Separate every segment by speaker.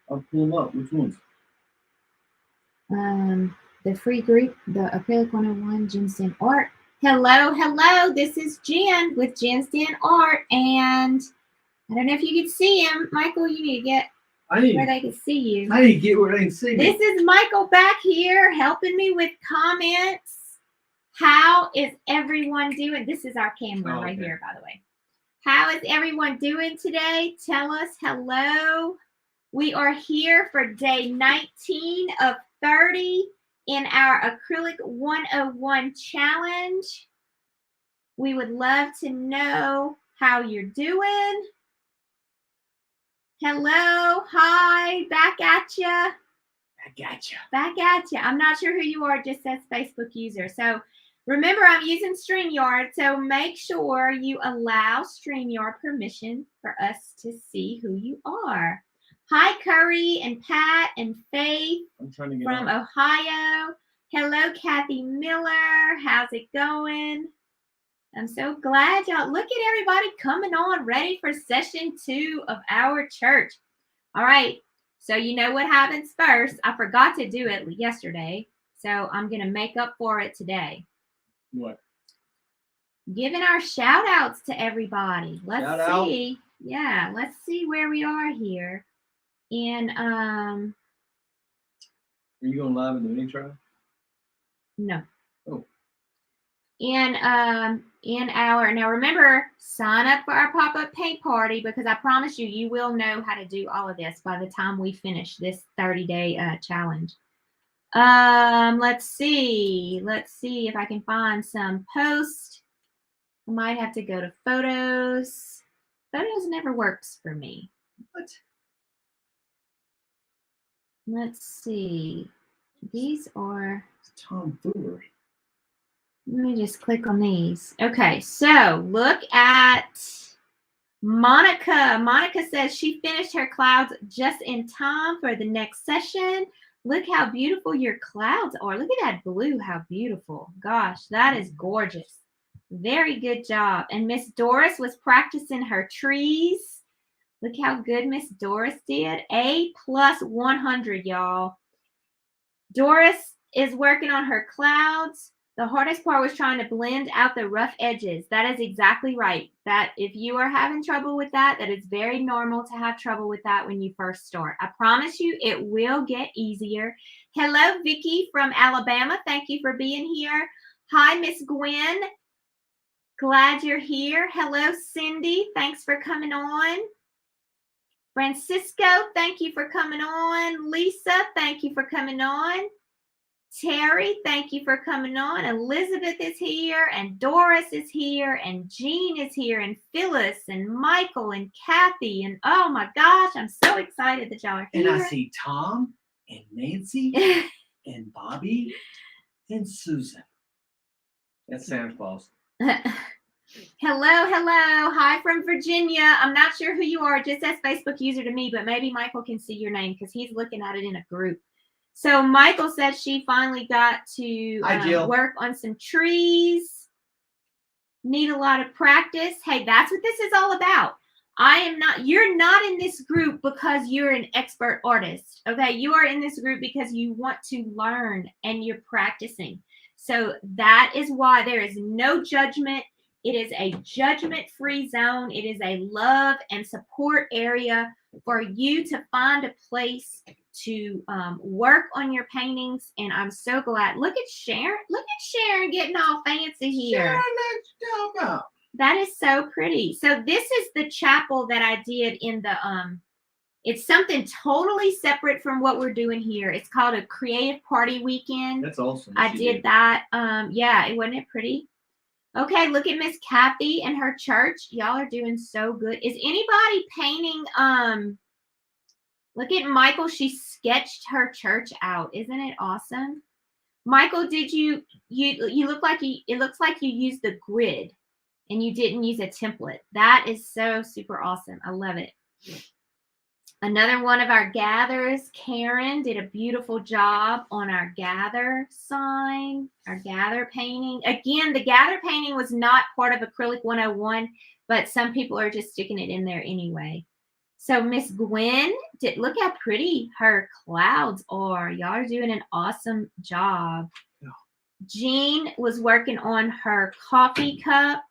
Speaker 1: I'll pull them up. Which ones?
Speaker 2: The free group, the Acrylic 101, Jen Stan Art. Hello. This is Jen with Jen Stan Art, and I don't know if you can see him. Michael, you need to get where they can see you.
Speaker 1: I need to get where they can see me.
Speaker 2: This is Michael back here helping me with comments. How is everyone doing? This is our camera right here, by the way. How is everyone doing today? Tell us hello. We are here for day 19 of 30 in our Acrylic 101 challenge. We would love to know how you're doing. Hello, hi, back at ya. Back at ya. I'm not sure who you are, it just says Facebook user. So remember, I'm using StreamYard, so make sure you allow StreamYard permission for us to see who you are. Hi, Curry and Pat and Faith from Ohio. Hello, Kathy Miller. How's it going? I'm so glad y'all. Look at everybody coming on, ready for session 2 of our church. All right. So you know what happens first. I forgot to do it yesterday, so I'm going to make up for it today.
Speaker 1: What?
Speaker 2: Giving our shout outs to everybody. Let's see. Yeah, let's see where we are here. And
Speaker 1: Are you going live in the mini trial?
Speaker 2: No.
Speaker 1: Oh.
Speaker 2: And in our, now remember, sign up for our pop-up paint party, because I promise you will know how to do all of this by the time we finish this 30-day challenge. Let's see if I can find some posts. I might have to go to photos. Photos never works for me.
Speaker 1: What?
Speaker 2: Let's see. These are
Speaker 1: tomfoolery.
Speaker 2: Let me just click on these. Okay, so look at Monica. Monica says she finished her clouds just in time for the next session. Look how beautiful your clouds are. Look at that blue, how beautiful. Gosh, that is gorgeous. Very good job. And Miss Doris was practicing her trees. Look how good Miss Doris did. A+ 100, y'all. Doris is working on her clouds. The hardest part was trying to blend out the rough edges. That is exactly right. That if you are having trouble with that, that it's very normal to have trouble with that when you first start. I promise you it will get easier. Hello, Vicky from Alabama. Thank you for being here. Hi, Miss Gwen. Glad you're here. Hello, Cindy. Thanks for coming on. Francisco, thank you for coming on. Lisa, thank you for coming on. Terry, thank you for coming on. Elizabeth is here, and Doris is here, and Jean is here, and Phyllis, and Michael, and Kathy, and oh my gosh, I'm so excited that y'all are here.
Speaker 1: And I see Tom, and Nancy, and Bobby, and Susan. That's Santa Claus.
Speaker 2: Hello. Hi from Virginia. I'm not sure who you are. It just says Facebook user to me, but maybe Michael can see your name because he's looking at it in a group. So Michael said she finally got to work on some trees. Need a lot of practice. Hey, that's what this is all about. You're not in this group because you're an expert artist. Okay. You are in this group because you want to learn and you're practicing. So that is why there is no judgment. It is a judgment-free zone. It is a love and support area for you to find a place to work on your paintings. And I'm so glad. Look at Sharon. Look at Sharon getting all fancy here.
Speaker 1: Sharon, let's talk about.
Speaker 2: That is so pretty. So this is the chapel that I did in the it's something totally separate from what we're doing here. It's called a creative party weekend.
Speaker 1: That's awesome.
Speaker 2: I did that. Yeah, wasn't it pretty? Okay, look at Miss Kathy and her church. Y'all are doing so good. Is anybody painting? Look at Michael. She sketched her church out. Isn't it awesome? Michael, did you look like it looks like you used the grid and you didn't use a template. That is so super awesome. I love it. Another one of our gathers, Karen, did a beautiful job on our gather sign, our gather painting. Again, the gather painting was not part of Acrylic 101, but some people are just sticking it in there anyway. So Miss Gwen look how pretty her clouds are. Y'all are doing an awesome job.
Speaker 1: Yeah.
Speaker 2: Jean was working on her coffee cup,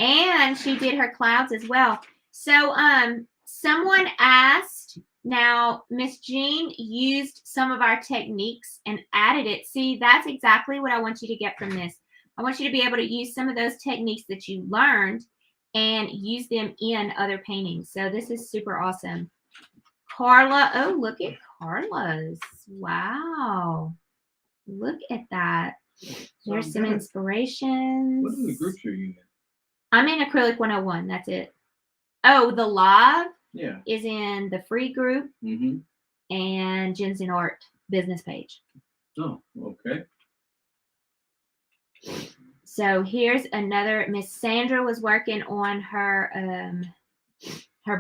Speaker 2: and she did her clouds as well. So someone asked, now Miss Jean used some of our techniques and added it. See, that's exactly what I want you to get from this. I want you to be able to use some of those techniques that you learned and use them in other paintings. So this is super awesome. Carla, oh, look at Carla's. Wow. Look at that. There's some inspirations.
Speaker 3: What are the groups you're using?
Speaker 2: I'm in Acrylic 101. That's it. Oh, the live is in the free group and Jen's in Art business page.
Speaker 3: Oh, okay.
Speaker 2: So here's another. Miss Sandra was working on her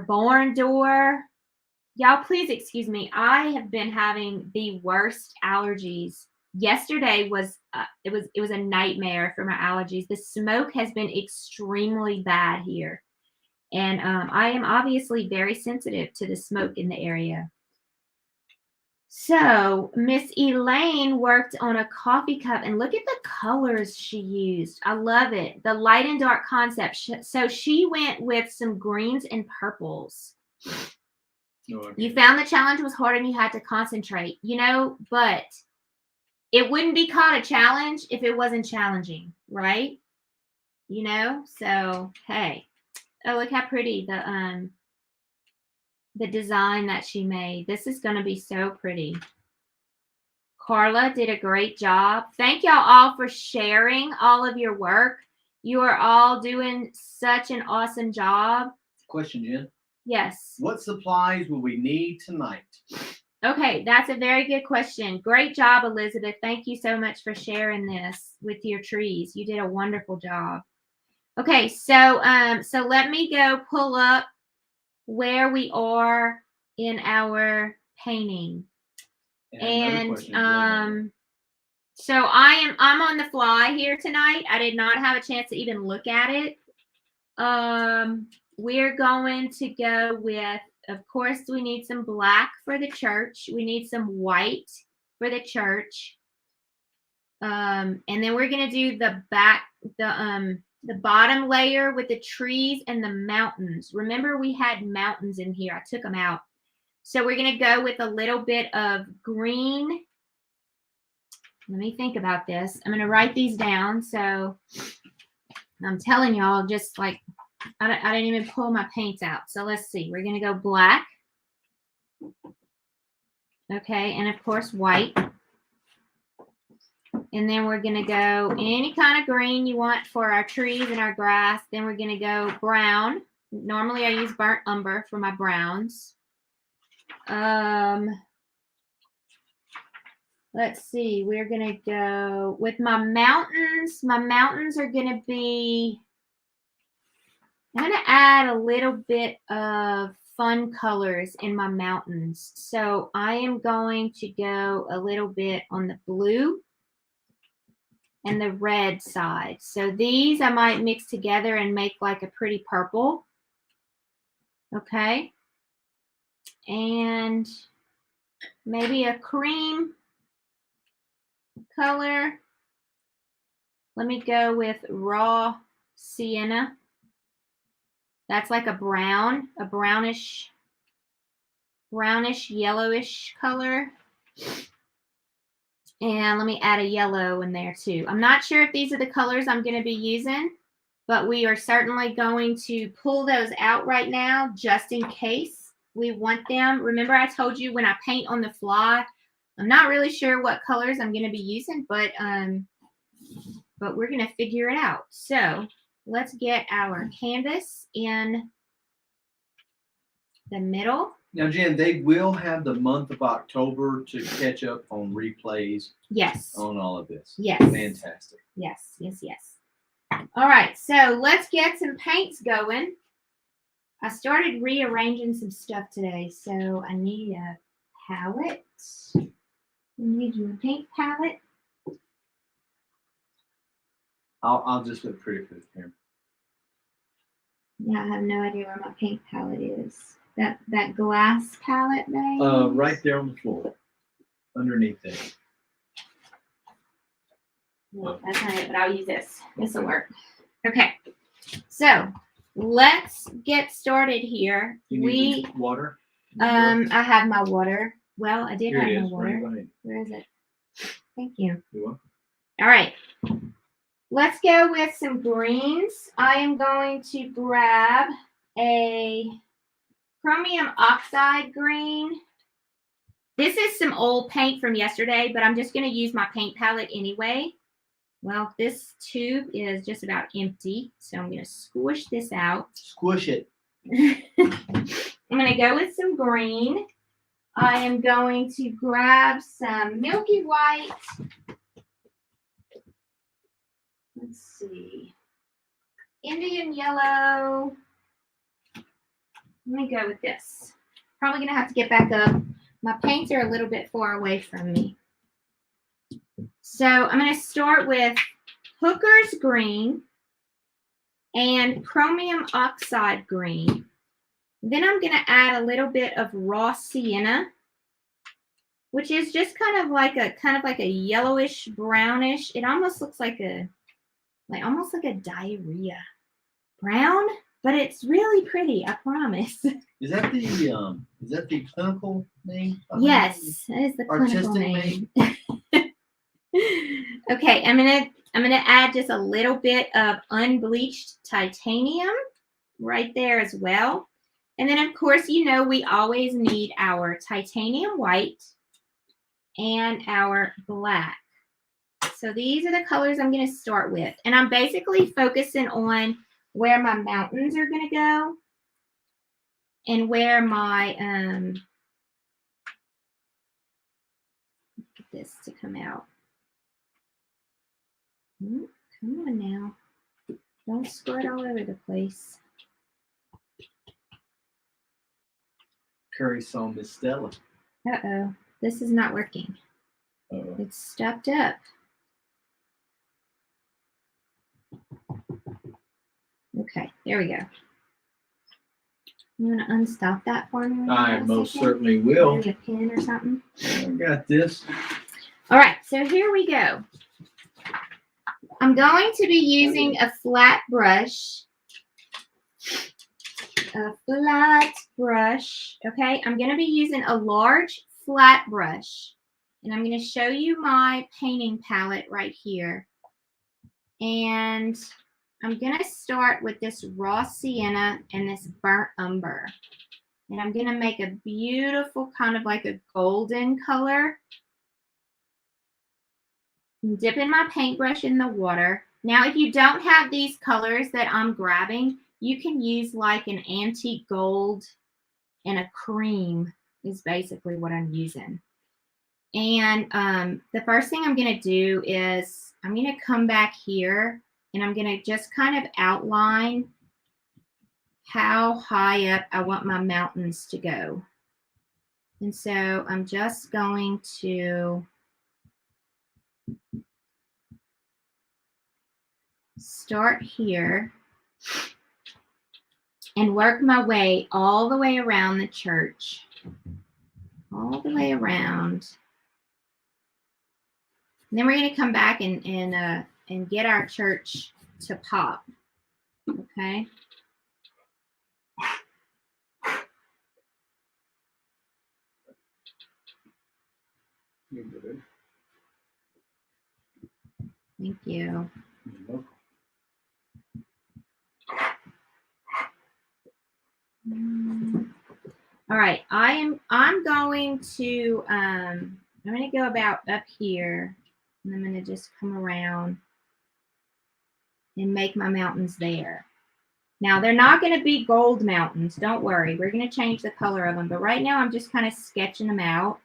Speaker 2: barn door. Y'all, please excuse me. I have been having the worst allergies. Yesterday was it was a nightmare for my allergies. The smoke has been extremely bad here, and I am obviously very sensitive to the smoke in the area. So Miss Elaine worked on a coffee cup, and look at the colors she used. I love it. The light and dark concept. So she went with some greens and purples. You found the challenge was hard and you had to concentrate, but it wouldn't be called a challenge if it wasn't challenging, right? So hey, oh, look how pretty the design that she made. This is going to be so pretty. Carla did a great job. Thank y'all all for sharing all of your work. You are all doing such an awesome job.
Speaker 1: Question, Jen.
Speaker 2: Yes.
Speaker 1: What supplies will we need tonight?
Speaker 2: Okay, that's a very good question. Great job, Elizabeth. Thank you so much for sharing this with your trees. You did a wonderful job. Okay, so let me go pull up where we are in our painting. And so I'm on the fly here tonight. I did not have a chance to even look at it. We're going to go with, of course, we need some black for the church. We need some white for the church. And then we're going to do the bottom layer with the trees and the mountains. Remember, we had mountains in here. I took them out. So we're going to go with a little bit of green. Let me think about this. I'm going to write these down. So I'm telling y'all, just like, I didn't even pull my paints out. So let's see. We're going to go black. Okay. And of course, white. And then we're going to go any kind of green you want for our trees and our grass. Then we're going to go brown. Normally I use burnt umber for my browns. Let's see. We're going to go with my mountains. My mountains are going to be, I'm going to add a little bit of fun colors in my mountains. So I am going to go a little bit on the blue and the red side. So these I might mix together and make like a pretty purple. Okay. And maybe a cream color. Let me go with raw sienna. That's like a brown, a brownish yellowish color. And let me add a yellow in there too. I'm not sure if these are the colors I'm going to be using, but we are certainly going to pull those out right now just in case we want them. Remember, I told you when I paint on the fly, I'm not really sure what colors I'm going to be using, but we're going to figure it out. So let's get our canvas in the middle.
Speaker 1: Now, Jen, they will have the month of October to catch up on replays.
Speaker 2: Yes.
Speaker 1: On all of this.
Speaker 2: Yes.
Speaker 1: Fantastic.
Speaker 2: Yes. All right. So let's get some paints going. I started rearranging some stuff today, so I need a palette. I need your pink palette.
Speaker 1: I'll just look pretty for the camera.
Speaker 2: Yeah, I have no idea where my pink palette is. That glass palette, babe?
Speaker 1: Right there on the floor, underneath there.
Speaker 2: No, that's not it, but I'll use this. This will work. Okay. So let's get started here.
Speaker 1: You need water.
Speaker 2: I have my water. Well, I did
Speaker 1: Here
Speaker 2: have
Speaker 1: it
Speaker 2: my
Speaker 1: is. Right
Speaker 2: water.
Speaker 1: behind
Speaker 2: Where is it? Thank you.
Speaker 1: you. You want?
Speaker 2: All right. Let's go with some greens. I am going to grab a chromium oxide green. This is some old paint from yesterday, but I'm just going to use my paint palette anyway. Well, this tube is just about empty, so I'm going to squish this out.
Speaker 1: Squish it.
Speaker 2: I'm going to go with some green. I am going to grab some milky white. Let's see. Indian yellow. Let me go with this. Probably going to have to get back up. My paints are a little bit far away from me. So I'm going to start with Hooker's green and chromium oxide green. Then I'm going to add a little bit of raw sienna, which is just kind of like a yellowish brownish. It almost looks like almost like a diarrhea brown, but it's really pretty, I promise.
Speaker 1: Is that the clinical name?
Speaker 2: Yes, that is the clinical
Speaker 1: Artistic
Speaker 2: name. Okay, I'm gonna add just a little bit of unbleached titanium right there as well. And then of course, you know, we always need our titanium white and our black. So these are the colors I'm going to start with. And I'm basically focusing on where my mountains are going to go and where my, get this to come out. Come on now. Don't squirt all over the place.
Speaker 1: Curry saw Miss Stella.
Speaker 2: Uh-oh. This is not working.
Speaker 1: Uh-oh.
Speaker 2: It's stuffed up. Okay, there we go. You want to unstop that for me?
Speaker 1: I most certainly will.
Speaker 2: Maybe a pin or something.
Speaker 1: I got this.
Speaker 2: All right, so here we go. I'm going to be using a flat brush. A flat brush. Okay, I'm going to be using a large flat brush. And I'm going to show you my painting palette right here. And I'm going to start with this raw sienna and this burnt umber. And I'm going to make a beautiful kind of like a golden color. I'm dipping my paintbrush in the water. Now, if you don't have these colors that I'm grabbing, you can use like an antique gold and a cream is basically what I'm using. And the first thing I'm going to do is I'm going to come back here and I'm going to just kind of outline how high up I want my mountains to go. And so I'm just going to start here and work my way all the way around the church. All the way around. And then we're going to come back and get our church to pop. Okay. Thank you. All right, I'm going to go about up here, and I'm going to just come around and make my mountains there. Now, they're not going to be gold mountains. Don't worry. We're going to change the color of them. But right now, I'm just kind of sketching them out.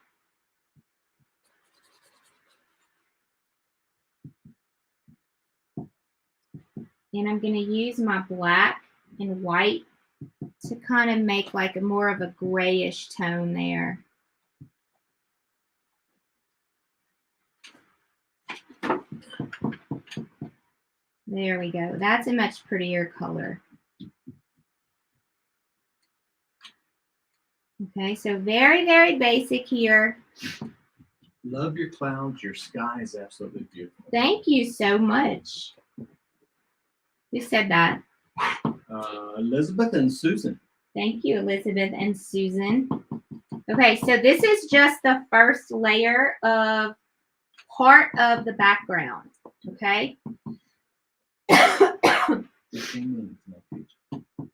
Speaker 2: And I'm going to use my black and white to kind of make like a more of a grayish tone there. There we go. That's a much prettier color. Okay, so very, very basic here.
Speaker 1: Love your clouds. Your sky is absolutely beautiful.
Speaker 2: Thank you so much. Who said that?
Speaker 1: Elizabeth and Susan.
Speaker 2: Thank you, Elizabeth and Susan. Okay, so this is just the first layer of part of the background. Okay.
Speaker 1: 15 minutes, no future.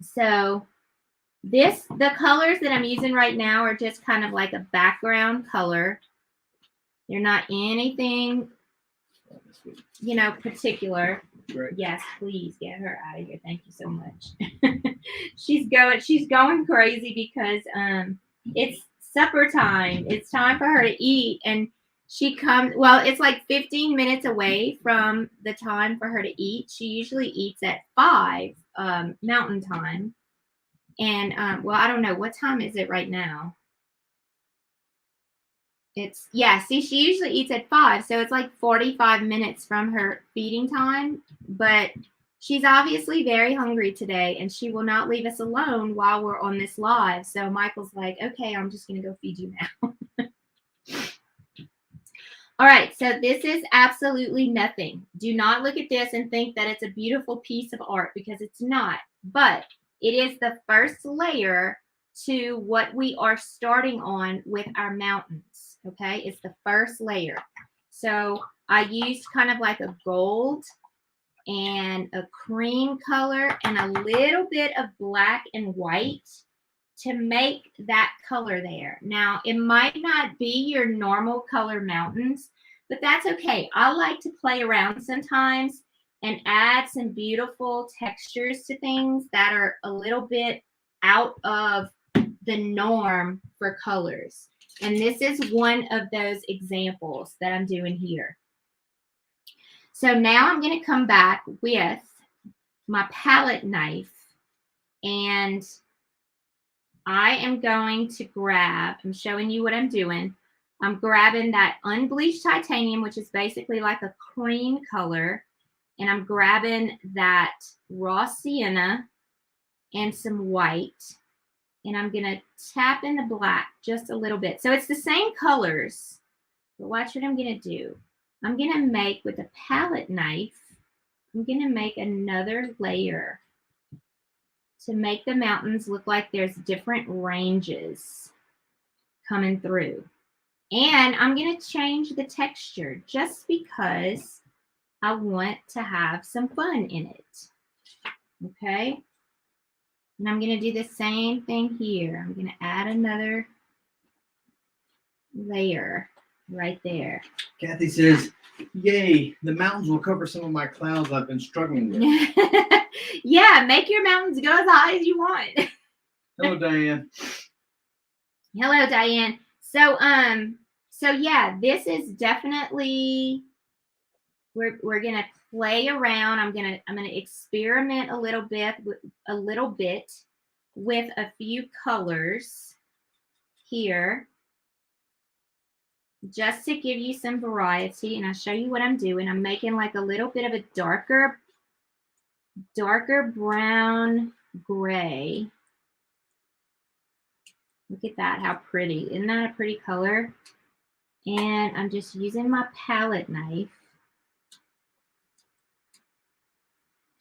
Speaker 2: So the colors that I'm using right now are just kind of like a background color. They're not anything, you know, particular.
Speaker 1: Great.
Speaker 2: Yes, please get her out of here. Thank you so much. She's going crazy because it's supper time. It's time for her to eat, and she comes, well, it's like 15 minutes away from the time for her to eat. She usually eats at 5 Mountain Time. And well, I don't know, what time is it right now? It's, yeah, see, she usually eats at 5, so it's like 45 minutes from her feeding time, but she's obviously very hungry today, and she will not leave us alone while we're on this live. So Michael's like, okay, I'm just going to go feed you now. All right, so this is absolutely nothing. Do not look at this and think that it's a beautiful piece of art, because it's not, but it is the first layer to what we are starting on with our mountains. Okay, it's the first layer. So I used kind of like a gold and a cream color and a little bit of black and white to make that color there. Now, it might not be your normal color mountains, but that's okay. I like to play around sometimes and add some beautiful textures to things that are a little bit out of the norm for colors. And this is one of those examples that I'm doing here. So now I'm going to come back with my palette knife, and I am going to grab, I'm showing you what I'm doing. I'm grabbing that unbleached titanium, which is basically like a cream color, and I'm grabbing that raw sienna and some white, and I'm going to tap in the black just a little bit. So it's the same colors, but watch what I'm going to do. I'm going to make, with a palette knife, I'm going to make another layer to make the mountains look like there's different ranges coming through. And I'm going to change the texture just because I want to have some fun in it. Okay? And I'm going to do the same thing here. I'm going to add another layer right there.
Speaker 1: Kathy says, yay, the mountains will cover some of my clouds I've been struggling with.
Speaker 2: Yeah, make your mountains go as high as you want.
Speaker 1: Hello, Diane.
Speaker 2: Hello, Diane. So yeah, this is definitely, we're gonna play around. I'm gonna experiment a little bit with a few colors here, just to give you some variety. And I'll show you what I'm doing. I'm making like a little bit of a darker brown gray. Look at that, how pretty. Isn't that a pretty color? And I'm just using my palette knife.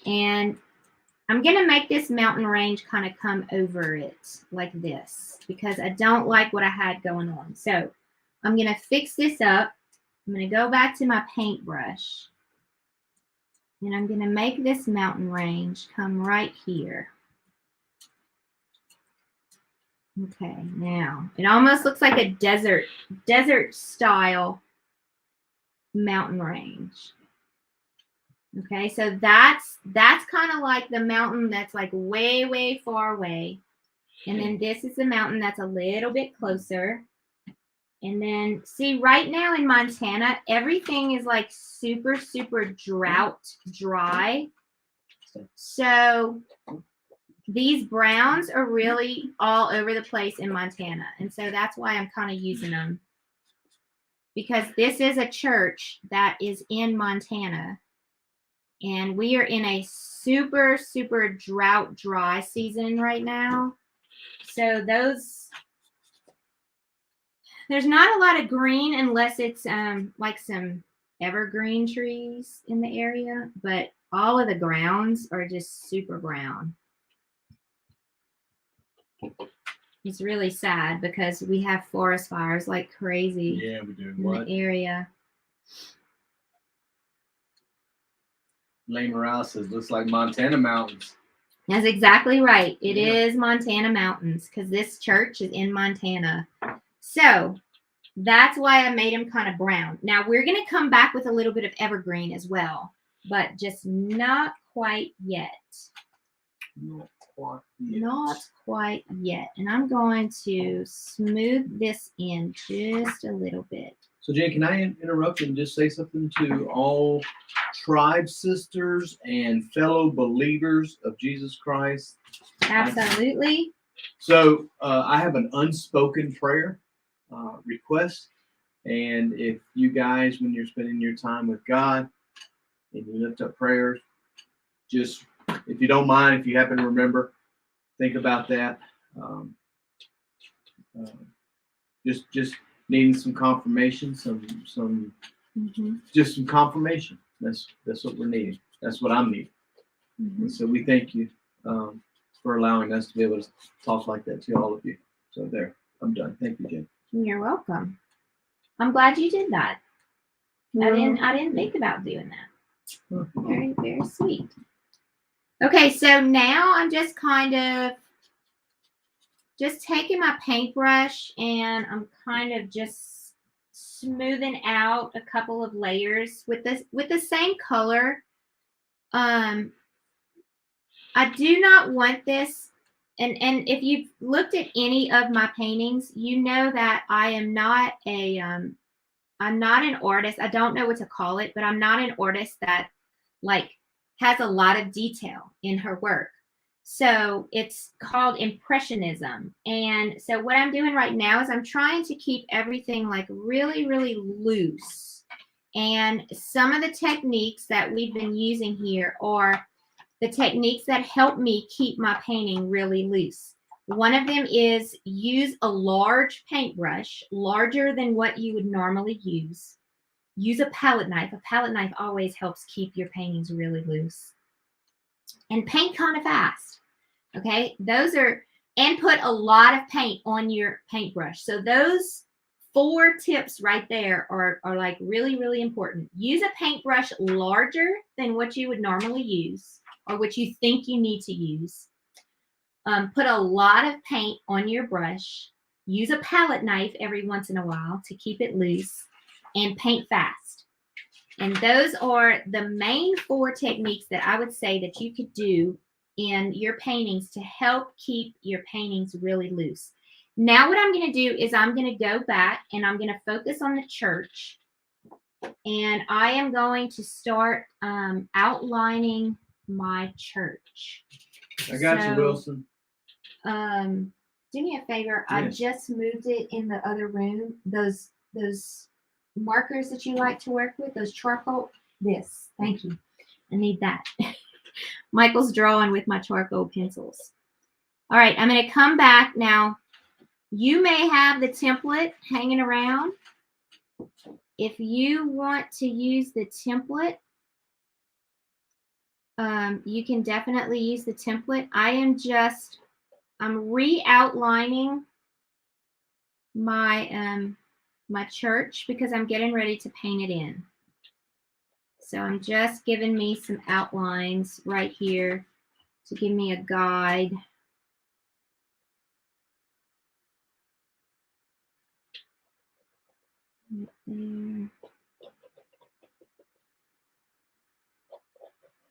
Speaker 2: And I'm going to make this mountain range kind of come over it like this, because I don't like what I had going on. So I'm going to fix this up. I'm going to go back to my paintbrush. And I'm going to make this mountain range come right here. Okay, now it almost looks like a desert style mountain range. Okay, so that's kind of like the mountain that's like way, way far away. And then this is the mountain that's a little bit closer. And then see, right now in Montana, everything is like super, super drought dry. So these browns are really all over the place in Montana. And so that's why I'm kind of using them. Because this is a church that is in Montana. And we are in a super, super drought dry season right now. So there's not a lot of green unless it's like some evergreen trees in the area. But all of the grounds are just super brown. It's really sad because we have forest fires like crazy
Speaker 3: Yeah, we do.
Speaker 2: in
Speaker 3: What?
Speaker 2: the area.
Speaker 3: Lane Morales says, looks like Montana mountains.
Speaker 2: That's exactly right. It
Speaker 3: Yeah.
Speaker 2: is Montana mountains because this church is in Montana. So that's why I made them kind of brown. Now we're going to come back with a little bit of evergreen as well, but just not quite yet.
Speaker 3: Not quite yet.
Speaker 2: Not quite yet. And I'm going to smooth this in just a little bit.
Speaker 3: So, Jane, can I interrupt and just say something to all tribe sisters and fellow believers of Jesus Christ?
Speaker 2: Absolutely.
Speaker 3: So, I have an unspoken prayer request. And if you guys, when you're spending your time with God and you lift up prayers, just, if you don't mind, if you happen to remember, think about that. Just needing some confirmation, just some confirmation. That's what we're needing. That's what I'm needing. And so we thank you for allowing us to be able to talk like that to all of you. So there, I'm done. Thank you, Jen.
Speaker 2: You're welcome. I'm glad you did that. I didn't think about doing that. Very, very sweet. Okay, so now I'm just kind of taking my paintbrush and I'm kind of just smoothing out a couple of layers with the same color. I do not want this, and if you've looked at any of my paintings, you know that I am not I'm not an artist. I don't know what to call it, but I'm not an artist that like has a lot of detail in her work. So it's called impressionism. And so what I'm doing right now is I'm trying to keep everything like really, really loose. And some of the techniques that we've been using here are the techniques that help me keep my painting really loose. One of them is use a large paintbrush, larger than what you would normally use. Use a palette knife. A palette knife always helps keep your paintings really loose. And paint kind of fast. Okay, and put a lot of paint on your paintbrush. So those 4 tips right there are like really, really important. Use a paintbrush larger than what you would normally use or what you think you need to use. Put a lot of paint on your brush. Use a palette knife every once in a while to keep it loose and paint fast. And those are the main 4 techniques that I would say that you could do in your paintings to help keep your paintings really loose. Now what I'm going to do is I'm going to go back and I'm going to focus on the church. And I am going to start outlining my church.
Speaker 3: I got you, Wilson.
Speaker 2: Do me a favor.
Speaker 3: Yes.
Speaker 2: I just moved it in the other room. Those markers that you like to work with, those charcoal. This. Thank you. I need that. Michael's drawing with my charcoal pencils. All right, I'm going to come back now. You may have the template hanging around. If you want to use the template, you can definitely use the template. I'm re-outlining my my church because I'm getting ready to paint it in. So I'm just giving me some outlines right here to give me a guide. Right there.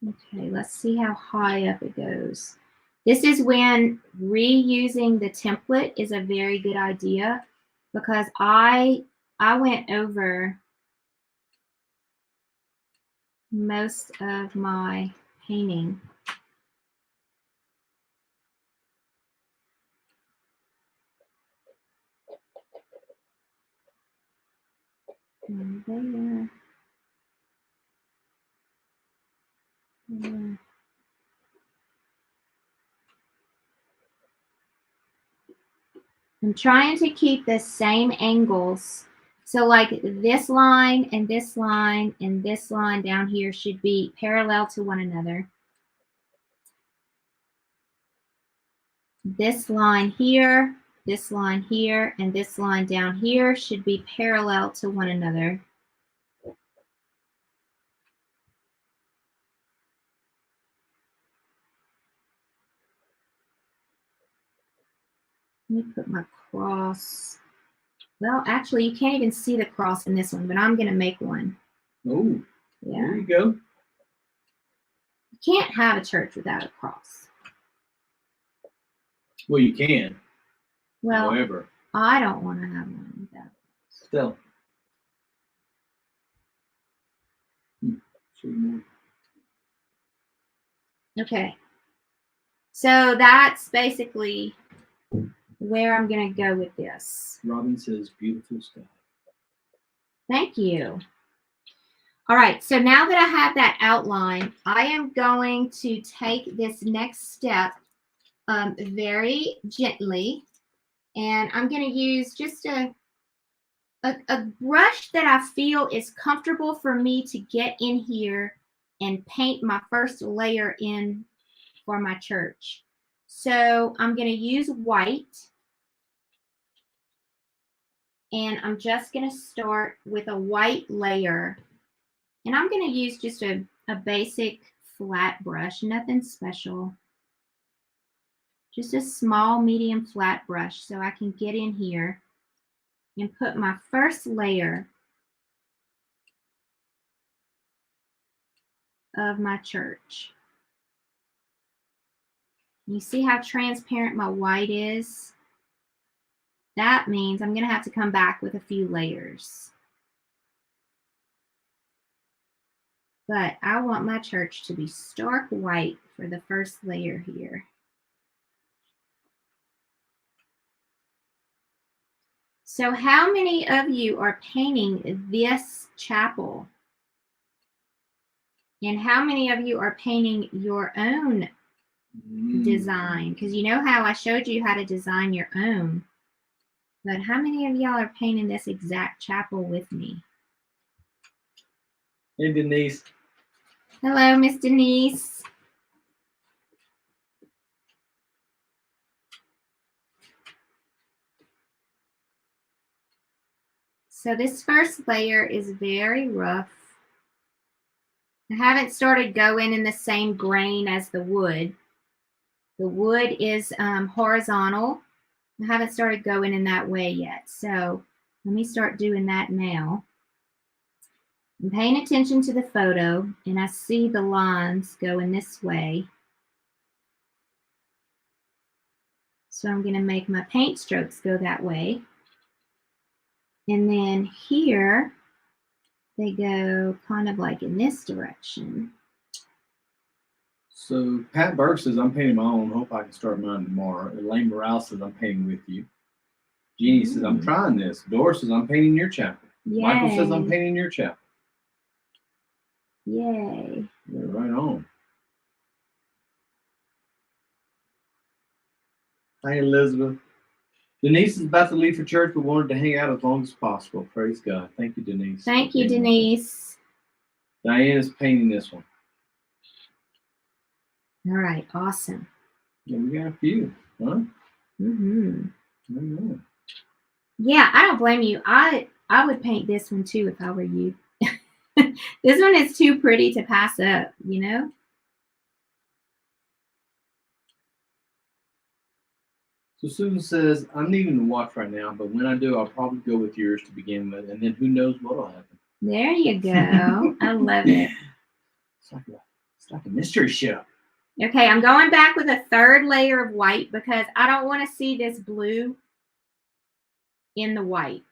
Speaker 2: Okay, let's see how high up it goes. This is when reusing the template is a very good idea because I went over most of my painting. And there. There. I'm trying to keep the same angles. So like this line and this line and this line down here should be parallel to one another. This line here, and this line down here should be parallel to one another. Let me put my cross. Well, actually, you can't even see the cross in this one, but I'm going to make one.
Speaker 3: Oh,
Speaker 2: Yeah.
Speaker 3: there you go.
Speaker 2: You can't have a church without a cross.
Speaker 3: Well, you can.
Speaker 2: Well,
Speaker 3: However,
Speaker 2: I don't want to have one without.
Speaker 3: still. Show you more.
Speaker 2: Okay. So that's basically where I'm going to go with this.
Speaker 3: Robin says, beautiful stuff.
Speaker 2: Thank you. All right, so now that I have that outline, I am going to take this next step very gently, and I'm going to use just a brush that I feel is comfortable for me to get in here and paint my first layer in for my church. So I'm going to use white. And I'm just going to start with a white layer. And I'm going to use just a basic flat brush, nothing special. Just a small, medium, flat brush so I can get in here and put my first layer of my church. You see how transparent my white is? That means I'm going to have to come back with a few layers. But I want my church to be stark white for the first layer here. So how many of you are painting this chapel? And how many of you are painting your own design? Because you know how I showed you how to design your own. But how many of y'all are painting this exact chapel with me?
Speaker 3: Hey, Denise.
Speaker 2: Hello, Miss Denise. So this first layer is very rough. I haven't started going in the same grain as the wood. The wood is horizontal. I haven't started going in that way yet. So let me start doing that now. I'm paying attention to the photo and I see the lines going this way. So I'm going to make my paint strokes go that way. And then here, they go kind of like in this direction.
Speaker 3: So Pat Burke says, I'm painting my own. Hope I can start mine tomorrow. Elaine Morales says, I'm painting with you. Jeannie says, I'm trying this. Doris says, I'm painting your chapel.
Speaker 2: Yay.
Speaker 3: Michael says, I'm painting your chapel.
Speaker 2: Yay.
Speaker 3: Yeah, right on. Hi, Elizabeth. Denise is about to leave for church, but wanted to hang out as long as possible. Praise God. Thank you, Denise.
Speaker 2: Thank you, Denise.
Speaker 3: Diane is painting this one.
Speaker 2: All right, awesome.
Speaker 3: Yeah, we got a few, huh?
Speaker 2: Mm-hmm. Yeah, I don't blame you. I would paint this one too if I were you. This one is too pretty to pass up, you know?
Speaker 3: So Susan says, I'm needing to watch right now, but when I do, I'll probably go with yours to begin with, and then who knows what'll happen.
Speaker 2: There you go. I love it.
Speaker 3: It's like a mystery show.
Speaker 2: Okay, I'm going back with a third layer of white because I don't want to see this blue in the white.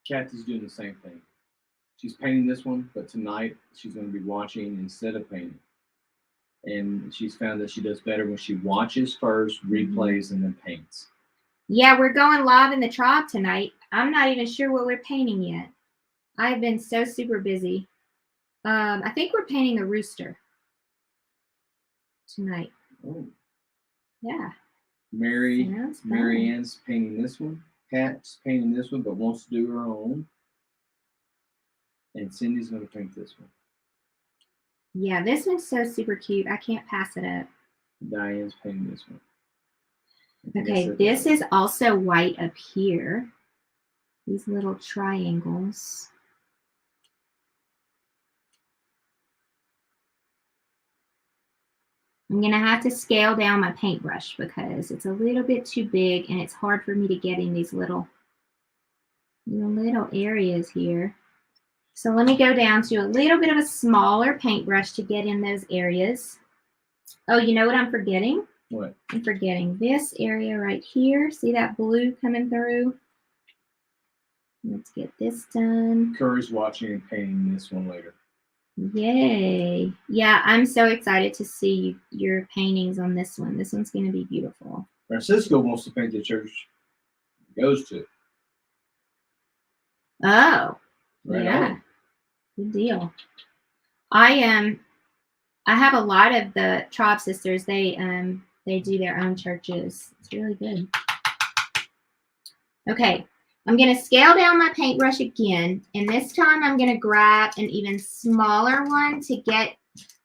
Speaker 3: Kathy's doing the same thing. She's painting this one, but tonight she's going to be watching instead of painting. And she's found that she does better when she watches first, replays, and then paints.
Speaker 2: Yeah, we're going live in the tribe tonight. I'm not even sure what we're painting yet. I've been so super busy. I think we're painting the rooster tonight.
Speaker 3: Oh.
Speaker 2: Yeah.
Speaker 3: Mary
Speaker 2: Sounds fun.
Speaker 3: Ann's painting this one. Pat's painting this one, but wants to do her own. And Cindy's going to paint this one.
Speaker 2: Yeah, this one's so super cute. I can't pass it up.
Speaker 3: Diane's painting this one. I think I
Speaker 2: Okay,
Speaker 3: said
Speaker 2: this
Speaker 3: that.
Speaker 2: is also white up here. These little triangles. I'm going to have to scale down my paintbrush because it's a little bit too big and it's hard for me to get in these little areas here. So let me go down to a little bit of a smaller paintbrush to get in those areas. Oh, you know what I'm forgetting?
Speaker 3: What?
Speaker 2: I'm forgetting this area right here. See that blue coming through? Let's get this done.
Speaker 3: Curry's watching and painting this one later.
Speaker 2: Yay. Yeah, I'm so excited to see your paintings on this one. This one's going to be beautiful.
Speaker 3: Francisco wants to paint the church he goes to.
Speaker 2: Oh,
Speaker 3: Right
Speaker 2: yeah.
Speaker 3: on.
Speaker 2: Good deal. I have a lot of the tribe sisters. They do their own churches. It's really good. Okay, I'm going to scale down my paintbrush again, and this time I'm going to grab an even smaller one to get.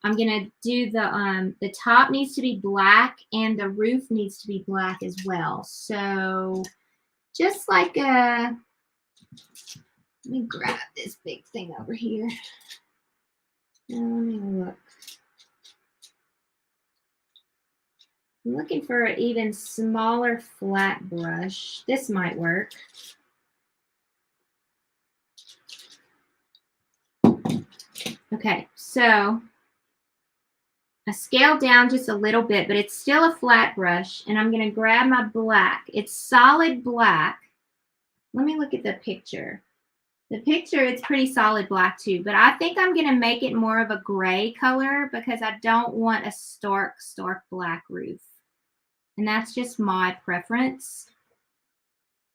Speaker 2: I'm going to do the top needs to be black and the roof needs to be black as well. So just like a, let me grab this big thing over here. Now, let me look. I'm looking for an even smaller flat brush. This might work. Okay, so I scaled down just a little bit, but it's still a flat brush, and I'm going to grab my black. It's solid black. Let me look at the picture. The picture, it's pretty solid black too, but I think I'm going to make it more of a gray color because I don't want a stark black roof. And that's just my preference.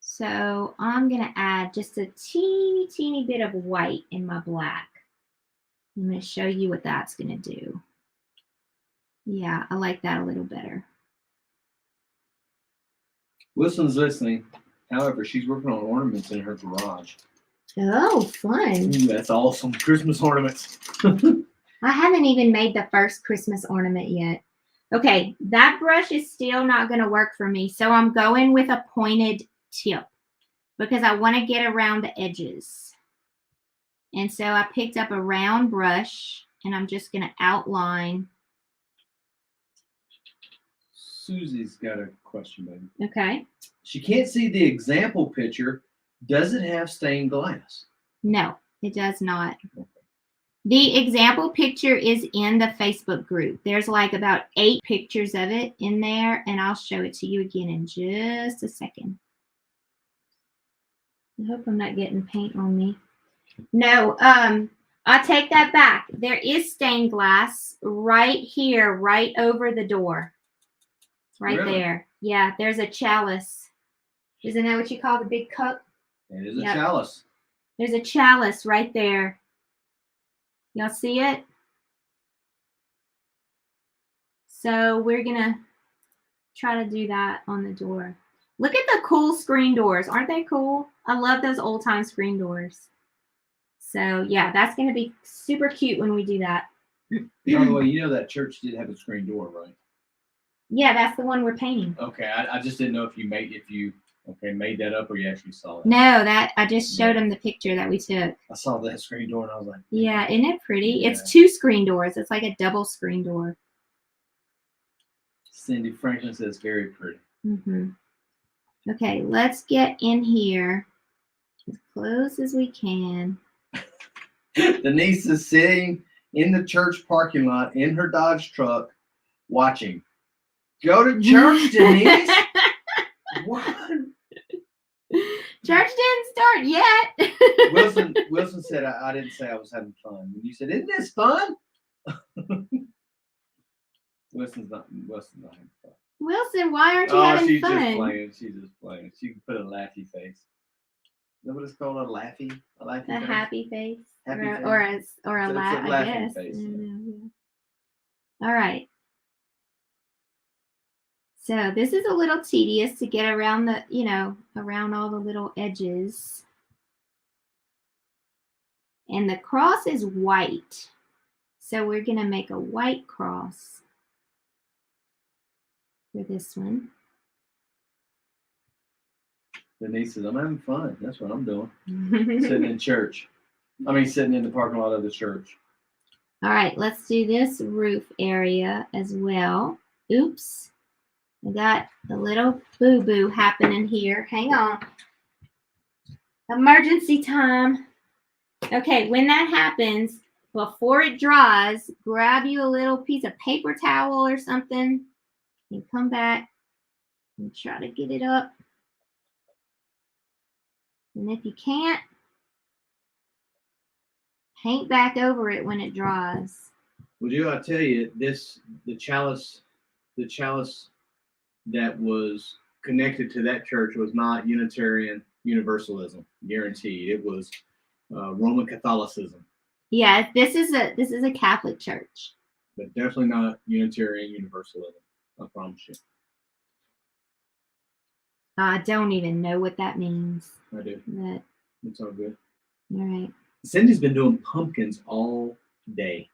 Speaker 2: So I'm going to add just a teeny bit of white in my black. I'm going to show you what that's going to do. Yeah, I like that a little better.
Speaker 3: Wilson's listening. However, she's working on ornaments in her garage.
Speaker 2: Oh, fun.
Speaker 3: That's awesome. Christmas ornaments.
Speaker 2: I haven't even made the first Christmas ornament yet. Okay, that brush is still not going to work for me, so I'm going with a pointed tip because I want to get around the edges. And so I picked up a round brush, and I'm just going to outline.
Speaker 3: Susie's got a question, baby.
Speaker 2: Okay.
Speaker 3: She can't see the example picture. Does it have stained glass?
Speaker 2: No, it does not. Okay. The example picture is in the Facebook group. There's like about 8 pictures of it in there, and I'll show it to you again in just a second. I hope I'm not getting paint on me. No, I take that back. There is stained glass right here, right over the door. Right
Speaker 3: Really?
Speaker 2: there. Yeah, there's a chalice. Isn't that what you call the big cup?
Speaker 3: It is a chalice.
Speaker 2: There's a chalice right there. Y'all see it? So we're going to try to do that on the door. Look at the cool screen doors. Aren't they cool? I love those old-time screen doors. So, yeah, that's going to be super cute when we do that.
Speaker 3: By the way, you know that church did have a screen door, right?
Speaker 2: Yeah, that's the one we're painting.
Speaker 3: Okay, I just didn't know if you made that up or you actually saw it.
Speaker 2: No, that I just showed him the picture that we took.
Speaker 3: I saw that screen door and I was like,
Speaker 2: yeah, isn't it pretty?
Speaker 3: Yeah.
Speaker 2: It's 2 screen doors. It's like a double screen door.
Speaker 3: Cindy Franklin says very pretty.
Speaker 2: Mm-hmm. Okay, let's get in here as close as we can.
Speaker 3: Denise is sitting in the church parking lot in her Dodge truck watching. Go to church, Denise. What?
Speaker 2: Church didn't start yet.
Speaker 3: Wilson said, I didn't say I was having fun. And you said, isn't this fun? Wilson's not having fun.
Speaker 2: Wilson, why aren't you
Speaker 3: Oh,
Speaker 2: having
Speaker 3: she's
Speaker 2: fun?
Speaker 3: just playing. She's just playing. She can put a laughy face. Is that what it's called? A laughy? A laughy
Speaker 2: A
Speaker 3: face?
Speaker 2: happy face,
Speaker 3: Happy
Speaker 2: or,
Speaker 3: face?
Speaker 2: or a or a
Speaker 3: So it's a
Speaker 2: laugh, I
Speaker 3: laughing
Speaker 2: guess.
Speaker 3: face,
Speaker 2: I
Speaker 3: yeah.
Speaker 2: don't know, yeah. All right. So this is a little tedious to get around the, around all the little edges. And the cross is white. So we're going to make a white cross for this one.
Speaker 3: Denise says, I'm having fun. That's what I'm doing. Sitting in church. Sitting in the parking lot of the church.
Speaker 2: All right, let's do this roof area as well. Oops. I got a little boo-boo happening here. Hang on. Emergency time. Okay, when that happens, before it dries, grab you a little piece of paper towel or something and come back and try to get it up. And if you can't, paint back over it when it dries.
Speaker 3: Well, I tell you, the chalice that was connected to that church was not Unitarian Universalism, guaranteed. It was Roman Catholicism.
Speaker 2: Yeah, this is a Catholic church,
Speaker 3: but definitely not Unitarian Universalism. I promise you.
Speaker 2: I don't even know what that means.
Speaker 3: I do.
Speaker 2: But
Speaker 3: it's all good.
Speaker 2: All right.
Speaker 3: Cindy's been doing pumpkins all day.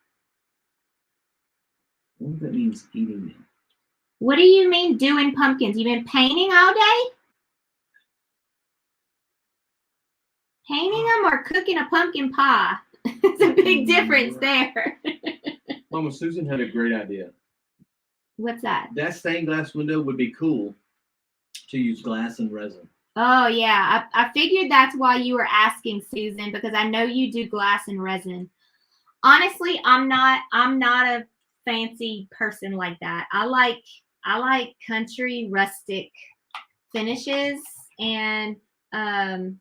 Speaker 3: I wonder if that means eating them.
Speaker 2: What do you mean doing pumpkins? You've been painting all day? Painting them or cooking a pumpkin pie? It's a big difference there.
Speaker 3: Mama Susan had a great idea.
Speaker 2: What's that?
Speaker 3: That stained glass window would be cool to use glass and resin.
Speaker 2: Oh yeah, I figured that's why you were asking, Susan, because I know you do glass and resin. Honestly, I'm not a fancy person like that. I like country rustic finishes, and I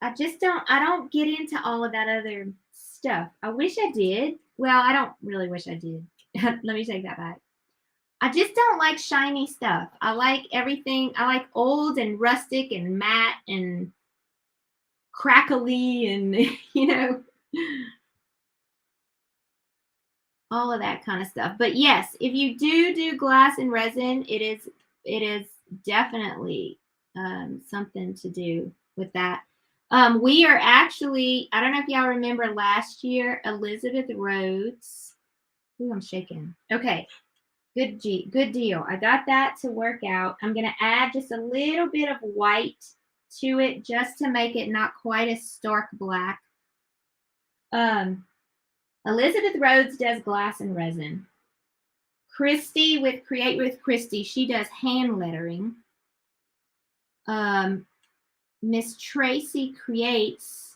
Speaker 2: don't get into all of that other stuff. I wish I did. Well, I don't really wish I did. Let me take that back. I just don't like shiny stuff. I like everything. I like old and rustic and matte and crackly and, all of that kind of stuff. But yes, if you do glass and resin, it is definitely something to do with that. We are actually, I don't know if y'all remember last year, Elizabeth Rhodes. Ooh, I'm shaking. Okay. Good deal. I got that to work out. I'm going to add just a little bit of white to it just to make it not quite as stark black. Elizabeth Rhodes does glass and resin. Christy with Create with Christy, she does hand lettering. Miss Tracy Creates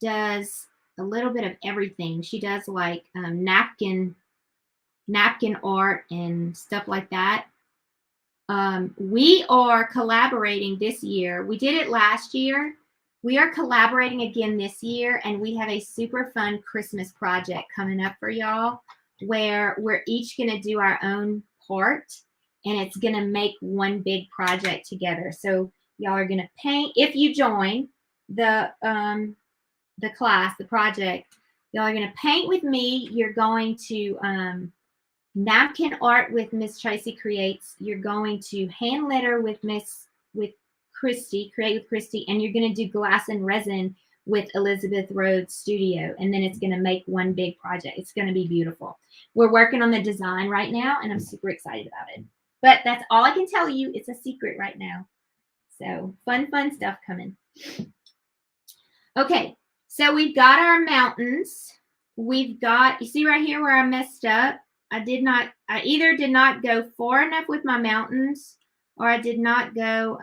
Speaker 2: does a little bit of everything. She does like napkin art and stuff like that. We are collaborating this year. We did it last year. We are collaborating again this year, and we have a super fun Christmas project coming up for y'all where we're each going to do our own part, and it's going to make one big project together. So y'all are going to paint. If you join the class, the project, y'all are going to paint with me. You're going to napkin art with Miss Tracy Creates. You're going to hand letter with Christy, Create with Christy, and you're going to do glass and resin with Elizabeth Rhodes Studio, and then it's going to make one big project. It's going to be beautiful. We're working on the design right now, and I'm super excited about it. But that's all I can tell you. It's a secret right now. So fun stuff coming. Okay, so we've got our mountains. We've got, you see right here where I messed up? I either did not go far enough with my mountains, or I did not go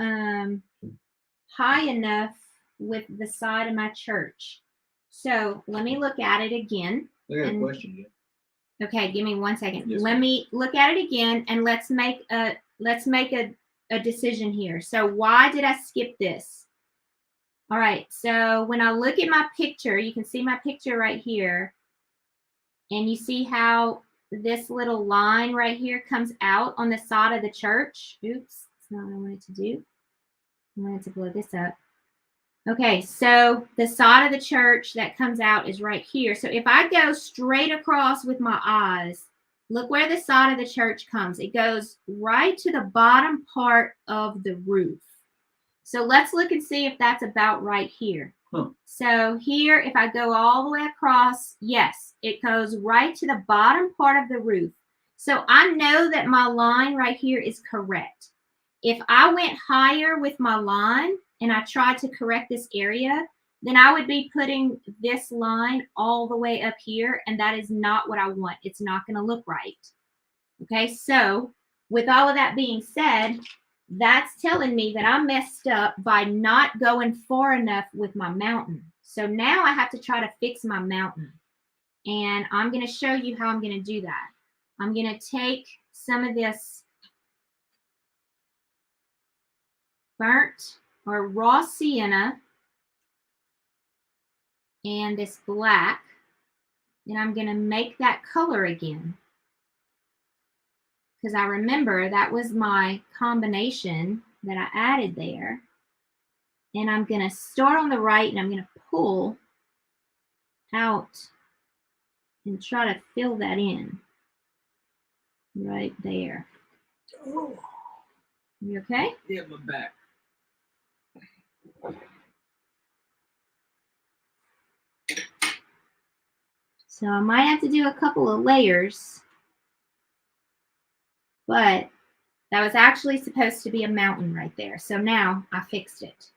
Speaker 2: high enough with the side of my church. So let me look at it again.
Speaker 3: I got a question, yeah.
Speaker 2: Okay, give me 1 second.
Speaker 3: Yes,
Speaker 2: let me look at it again, and let's make a decision here. So why did I skip this? All right, so when I look at my picture, you can see my picture right here, and you see how this little line right here comes out on the side of the church. Oops, that's not what I wanted to do. I wanted to blow this up. Okay, so the side of the church that comes out is right here. So if I go straight across with my eyes, look where the side of the church comes. It goes right to the bottom part of the roof. So let's look and see if that's about right here. So here, if I go all the way across, yes, it goes right to the bottom part of the roof. So I know that my line right here is correct. If I went higher with my line and I tried to correct this area, then I would be putting this line all the way up here, and that is not what I want. It's not going to look right. Okay, so with all of that being said, that's telling me that I messed up by not going far enough with my mountain. So now I have to try to fix my mountain. And I'm going to show you how I'm going to do that. I'm going to take some of this burnt or raw sienna and this black, and I'm going to make that color again. Because I remember that was my combination that I added there. And I'm going to start on the right, and I'm going to pull out and try to fill that in right there.
Speaker 3: Oh,
Speaker 2: You okay?
Speaker 3: yeah, my back.
Speaker 2: So I might have to do a couple of layers, but that was actually supposed to be a mountain right there. So now I fixed it.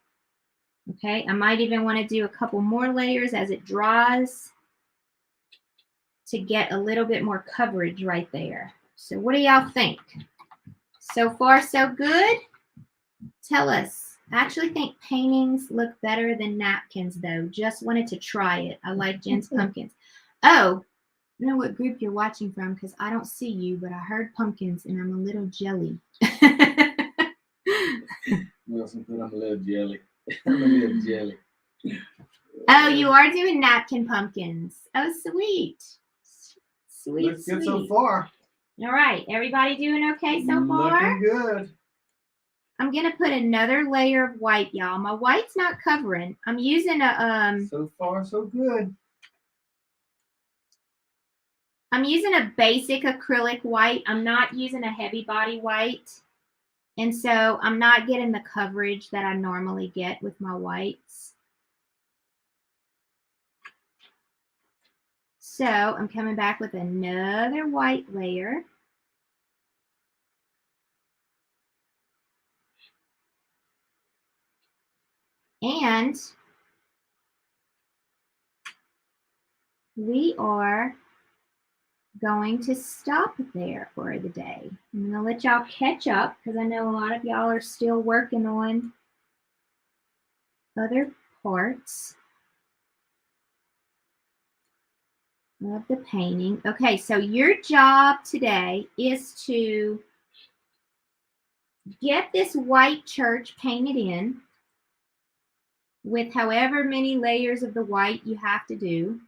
Speaker 2: Okay, I might even want to do a couple more layers as it dries to get a little bit more coverage right there. So what do y'all think? So far, so good? Tell us. I actually think paintings look better than napkins, though. Just wanted to try it. I like Jen's pumpkins. Oh, I know what group you're watching from because I don't see you, but I heard pumpkins and I'm a little jelly.
Speaker 3: Wilson put on a little jelly. I'm a little jelly.
Speaker 2: Oh, you are doing napkin pumpkins. Oh, sweet. Sweet,
Speaker 3: Looks good so
Speaker 2: sweet.
Speaker 3: far.
Speaker 2: All right. Everybody doing okay so far?
Speaker 3: Looking good.
Speaker 2: I'm going to put another layer of white, y'all. My white's not covering. I'm using a
Speaker 3: So far, so good.
Speaker 2: I'm using a basic acrylic white. I'm not using a heavy body white. And so I'm not getting the coverage that I normally get with my whites. So I'm coming back with another white layer. And we are going to stop there for the day. I'm going to let y'all catch up because I know a lot of y'all are still working on other parts of the painting. Okay, so your job today is to get this white church painted in with however many layers of the white you have to do,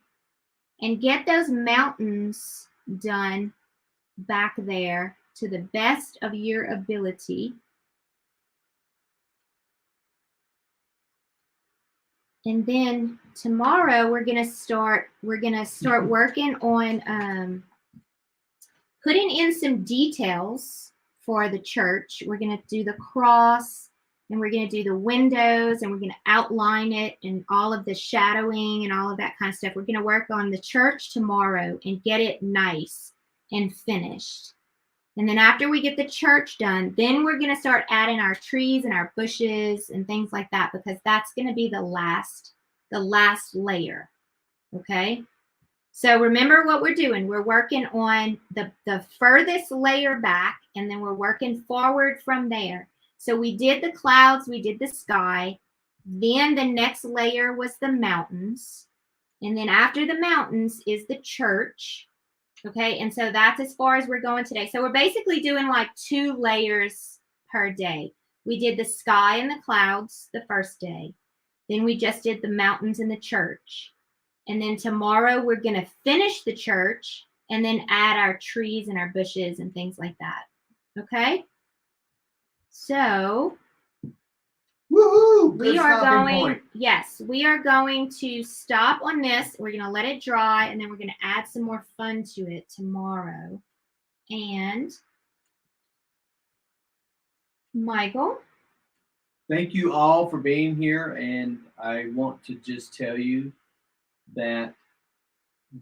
Speaker 2: and get those mountains done back there to the best of your ability. And then tomorrow we're gonna start working on putting in some details for the church. We're gonna do the cross, and we're gonna do the windows, and we're gonna outline it and all of the shadowing and all of that kind of stuff. We're gonna work on the church tomorrow and get it nice and finished. And then after we get the church done, then we're going to start adding our trees and our bushes and things like that, because that's going to be the last layer. Okay? So remember what we're doing. We're working on the furthest layer back, and then we're working forward from there. So we did the clouds, we did the sky. Then the next layer was the mountains. And then after the mountains is the church. Okay, and so that's as far as we're going today. So we're basically doing like 2 layers per day. We did the sky and the clouds the first day. Then we just did the mountains and the church. And then tomorrow we're going to finish the church. and then add our trees and our bushes and things like that. Okay? So
Speaker 3: Woohoo!
Speaker 2: we
Speaker 3: Good
Speaker 2: are
Speaker 3: stopping
Speaker 2: going,
Speaker 3: point.
Speaker 2: yes, we are going to stop on this. We're going to let it dry, and then we're going to add some more fun to it tomorrow. And Michael?
Speaker 3: Thank you all for being here, and I want to just tell you that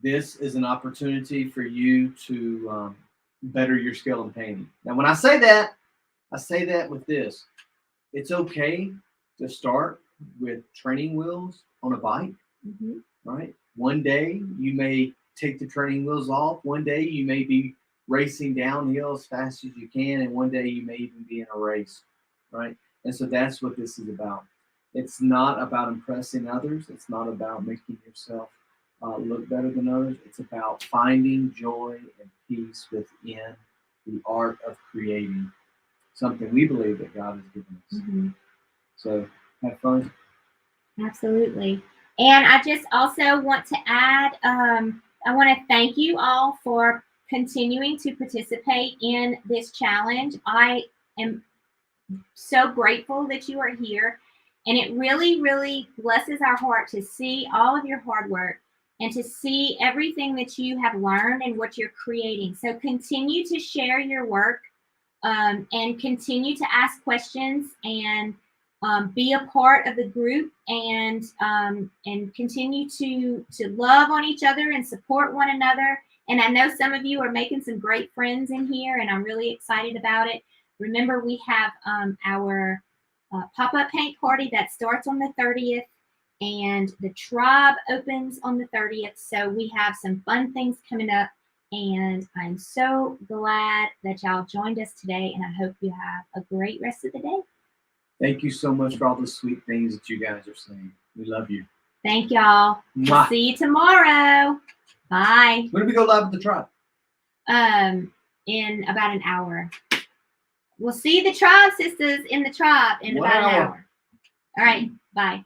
Speaker 3: this is an opportunity for you to better your skill in painting. Now, when I say that with this. It's okay to start with training wheels on a bike, right? One day you may take the training wheels off. One day you may be racing downhill as fast as you can, and one day you may even be in a race, right? And so that's what this is about. It's not about impressing others. It's not about making yourself look better than others. It's about finding joy and peace within the art of creating something we believe that God has given us. So have fun.
Speaker 2: Absolutely. And I just also want to add, I want to thank you all for continuing to participate in this challenge. I am so grateful that you are here. And it really, really blesses our heart to see all of your hard work and to see everything that you have learned and what you're creating. So continue to share your work. And continue to ask questions and be a part of the group and continue to love on each other and support one another. And I know some of you are making some great friends in here, and I'm really excited about it. Remember, we have our pop-up paint party that starts on the 30th, and the tribe opens on the 30th. So we have some fun things coming up. And I'm so glad that y'all joined us today, and I hope you have a great rest of the day.
Speaker 3: Thank you so much for all the sweet things that you guys are saying. We love you.
Speaker 2: Thank y'all.
Speaker 3: Mwah.
Speaker 2: See you tomorrow. Bye.
Speaker 3: When do we go live with the tribe?
Speaker 2: In about an hour. We'll see the tribe sisters in the tribe in about an hour. All right. Bye.